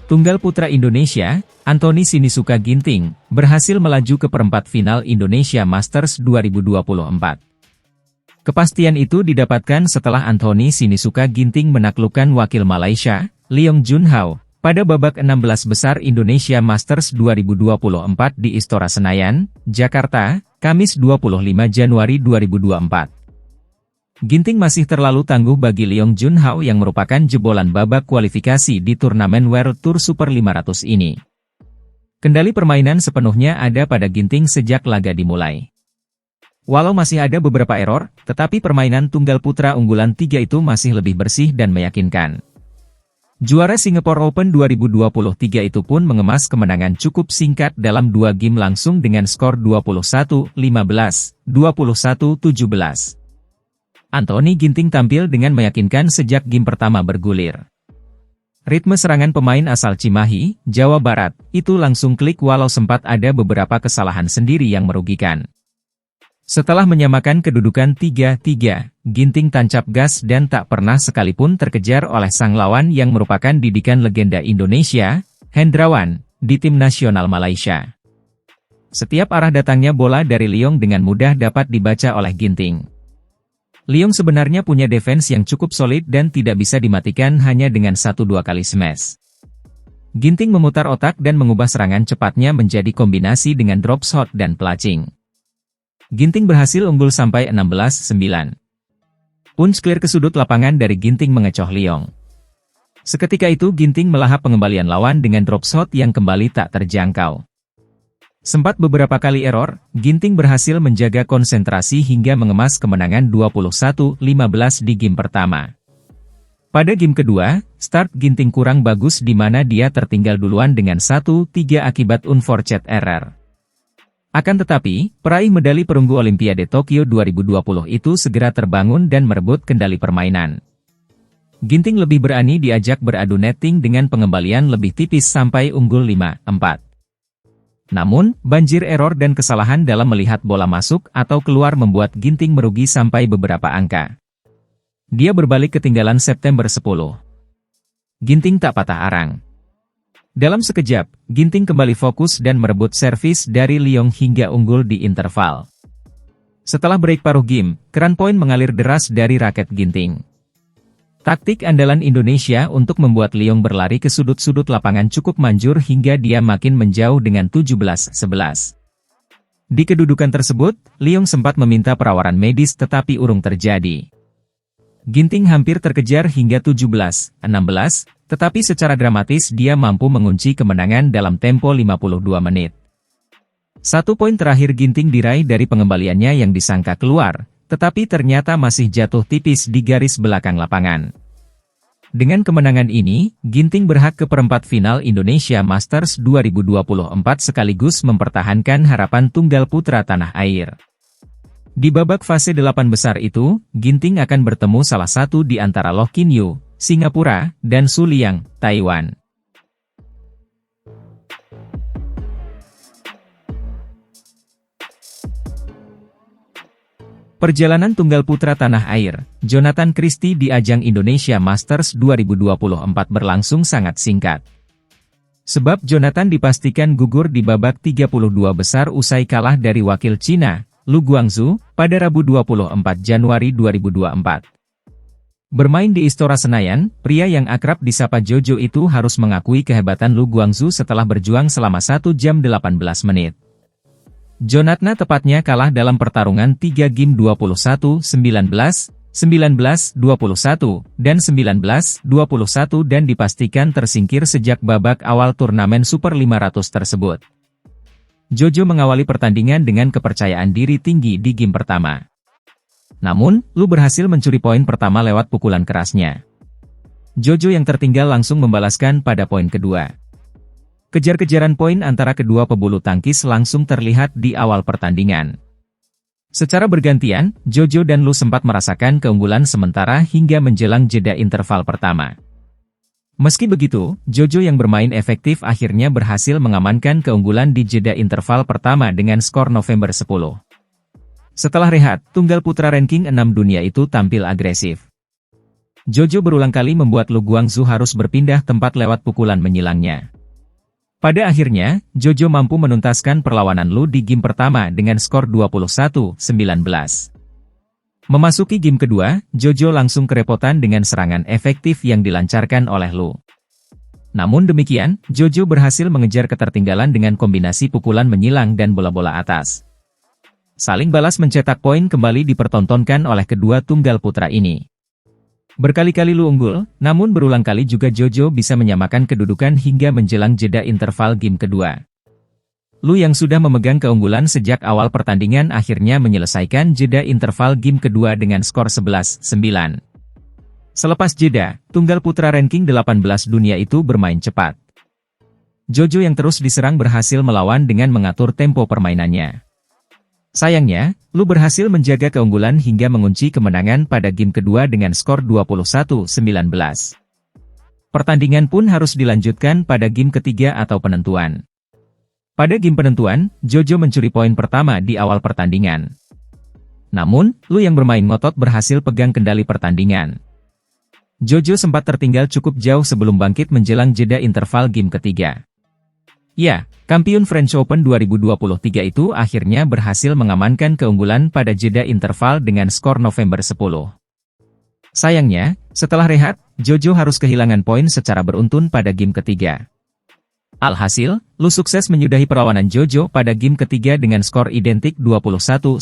Tunggal putra Indonesia, Anthony Sinisuka Ginting, berhasil melaju ke perempat final Indonesia Masters 2024. Kepastian itu didapatkan setelah Anthony Sinisuka Ginting menaklukkan wakil Malaysia, Leong Junhao, pada babak 16 besar Indonesia Masters 2024 di Istora Senayan, Jakarta, Kamis 25 Januari 2024. Ginting masih terlalu tangguh bagi Leong Junhao yang merupakan jebolan babak kualifikasi di turnamen World Tour Super 500 ini. Kendali permainan sepenuhnya ada pada Ginting sejak laga dimulai. Walau masih ada beberapa error, tetapi permainan tunggal putra unggulan 3 itu masih lebih bersih dan meyakinkan. Juara Singapore Open 2023 itu pun mengemas kemenangan cukup singkat dalam 2 game langsung dengan skor 21-15, 21-17. Anthony Ginting tampil dengan meyakinkan sejak game pertama bergulir. Ritme serangan pemain asal Cimahi, Jawa Barat, itu langsung klik walau sempat ada beberapa kesalahan sendiri yang merugikan. Setelah menyamakan kedudukan 3-3, Ginting tancap gas dan tak pernah sekalipun terkejar oleh sang lawan yang merupakan didikan legenda Indonesia, Hendrawan, di tim nasional Malaysia. Setiap arah datangnya bola dari Leong dengan mudah dapat dibaca oleh Ginting. Leong sebenarnya punya defense yang cukup solid dan tidak bisa dimatikan hanya dengan 1-2 kali smash. Ginting memutar otak dan mengubah serangan cepatnya menjadi kombinasi dengan drop shot dan pelacing. Ginting berhasil unggul sampai 16-9. Punch clear ke sudut lapangan dari Ginting mengecoh Leong. Seketika itu Ginting melahap pengembalian lawan dengan drop shot yang kembali tak terjangkau. Sempat beberapa kali error, Ginting berhasil menjaga konsentrasi hingga mengemas kemenangan 21-15 di game pertama. Pada game kedua, start Ginting kurang bagus di mana dia tertinggal duluan dengan 1-3 akibat unforced error. Akan tetapi, peraih medali perunggu Olimpiade Tokyo 2020 itu segera terbangun dan merebut kendali permainan. Ginting lebih berani diajak beradu netting dengan pengembalian lebih tipis sampai unggul 5-4. Namun, banjir error dan kesalahan dalam melihat bola masuk atau keluar membuat Ginting merugi sampai beberapa angka. Dia berbalik ketinggalan September 10. Ginting tak patah arang. Dalam sekejap, Ginting kembali fokus dan merebut servis dari Leong hingga unggul di interval. Setelah break paruh game, keran poin mengalir deras dari raket Ginting. Taktik andalan Indonesia untuk membuat Leong berlari ke sudut-sudut lapangan cukup manjur hingga dia makin menjauh dengan 17-11. Di kedudukan tersebut, Leong sempat meminta perawaran medis tetapi urung terjadi. Ginting hampir terkejar hingga 17-16, tetapi secara dramatis dia mampu mengunci kemenangan dalam tempo 52 menit. 1 poin terakhir Ginting diraih dari pengembaliannya yang disangka keluar, tetapi ternyata masih jatuh tipis di garis belakang lapangan. Dengan kemenangan ini, Ginting berhak ke perempat final Indonesia Masters 2024 sekaligus mempertahankan harapan tunggal putra tanah air. Di babak fase 8 besar itu, Ginting akan bertemu salah satu di antara Loh Kin Yew, Singapura, dan Su Liang, Taiwan. Perjalanan tunggal putra tanah air, Jonathan Christie di ajang Indonesia Masters 2024 berlangsung sangat singkat. Sebab Jonathan dipastikan gugur di babak 32 besar usai kalah dari wakil Cina, Lu Guangzu, pada Rabu 24 Januari 2024. Bermain di Istora Senayan, pria yang akrab disapa Jojo itu harus mengakui kehebatan Lu Guangzu setelah berjuang selama 1 jam 18 menit. Jonathan tepatnya kalah dalam pertarungan 3 game 21-19, 19-21, dan 19-21 dan dipastikan tersingkir sejak babak awal turnamen Super 500 tersebut. Jojo mengawali pertandingan dengan kepercayaan diri tinggi di game pertama. Namun, Lu berhasil mencuri poin pertama lewat pukulan kerasnya. Jojo yang tertinggal langsung membalaskan pada poin kedua. Kejar-kejaran poin antara kedua pebulu tangkis langsung terlihat di awal pertandingan. Secara bergantian, Jojo dan Lu sempat merasakan keunggulan sementara hingga menjelang jeda interval pertama. Meski begitu, Jojo yang bermain efektif akhirnya berhasil mengamankan keunggulan di jeda interval pertama dengan skor November 10. Setelah rehat, tunggal putra ranking 6 dunia itu tampil agresif. Jojo berulang kali membuat Lu Guangzu harus berpindah tempat lewat pukulan menyilangnya. Pada akhirnya, Jojo mampu menuntaskan perlawanan Lu di game pertama dengan skor 21-19. Memasuki game kedua, Jojo langsung kerepotan dengan serangan efektif yang dilancarkan oleh Lu. Namun demikian, Jojo berhasil mengejar ketertinggalan dengan kombinasi pukulan menyilang dan bola-bola atas. Saling balas mencetak poin kembali dipertontonkan oleh kedua tunggal putra ini. Berkali-kali Lu unggul, namun berulang kali juga Jojo bisa menyamakan kedudukan hingga menjelang jeda interval game kedua. Lu yang sudah memegang keunggulan sejak awal pertandingan akhirnya menyelesaikan jeda interval game kedua dengan skor 11-9. Selepas jeda, tunggal putra ranking 18 dunia itu bermain cepat. Jojo yang terus diserang berhasil melawan dengan mengatur tempo permainannya. Sayangnya, Lu berhasil menjaga keunggulan hingga mengunci kemenangan pada game kedua dengan skor 21-19. Pertandingan pun harus dilanjutkan pada game ketiga atau penentuan. Pada game penentuan, Jojo mencuri poin pertama di awal pertandingan. Namun, Lu yang bermain ngotot berhasil pegang kendali pertandingan. Jojo sempat tertinggal cukup jauh sebelum bangkit menjelang jeda interval game ketiga. Ya, kampiun French Open 2023 itu akhirnya berhasil mengamankan keunggulan pada jeda interval dengan skor November 10. Sayangnya, setelah rehat, Jojo harus kehilangan poin secara beruntun pada game ketiga. Alhasil, Lu sukses menyudahi perlawanan Jojo pada game ketiga dengan skor identik 21-19.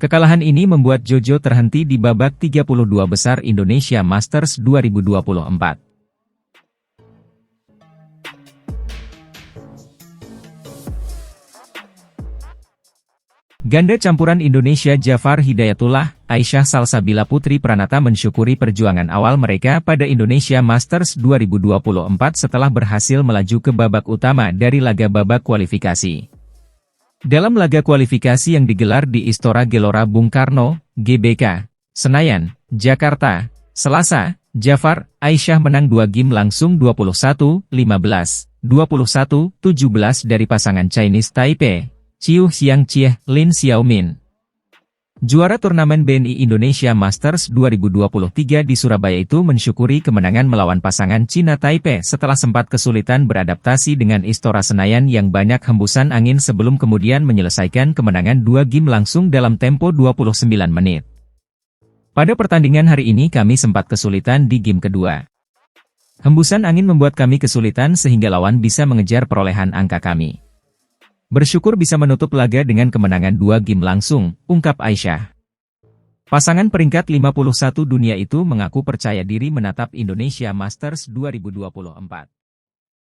Kekalahan ini membuat Jojo terhenti di babak 32 besar Indonesia Masters 2024. Ganda campuran Indonesia Jafar Hidayatullah, Aisyah Salsabila Putri Pranata mensyukuri perjuangan awal mereka pada Indonesia Masters 2024 setelah berhasil melaju ke babak utama dari laga babak kualifikasi. Dalam laga kualifikasi yang digelar di Istora Gelora Bung Karno, GBK, Senayan, Jakarta, Selasa, Jafar, Aisyah menang 2 game langsung 21-15, 21-17 dari pasangan Chinese Taipei, Chiu Xiangqie, Lin Xiaomin. Juara turnamen BNI Indonesia Masters 2023 di Surabaya itu mensyukuri kemenangan melawan pasangan Cina Taipei setelah sempat kesulitan beradaptasi dengan Istora Senayan yang banyak hembusan angin sebelum kemudian menyelesaikan kemenangan 2 game langsung dalam tempo 29 menit. Pada pertandingan hari ini kami sempat kesulitan di game kedua. Hembusan angin membuat kami kesulitan sehingga lawan bisa mengejar perolehan angka kami. Bersyukur bisa menutup laga dengan kemenangan 2 game langsung, ungkap Aisyah. Pasangan peringkat 51 dunia itu mengaku percaya diri menatap Indonesia Masters 2024.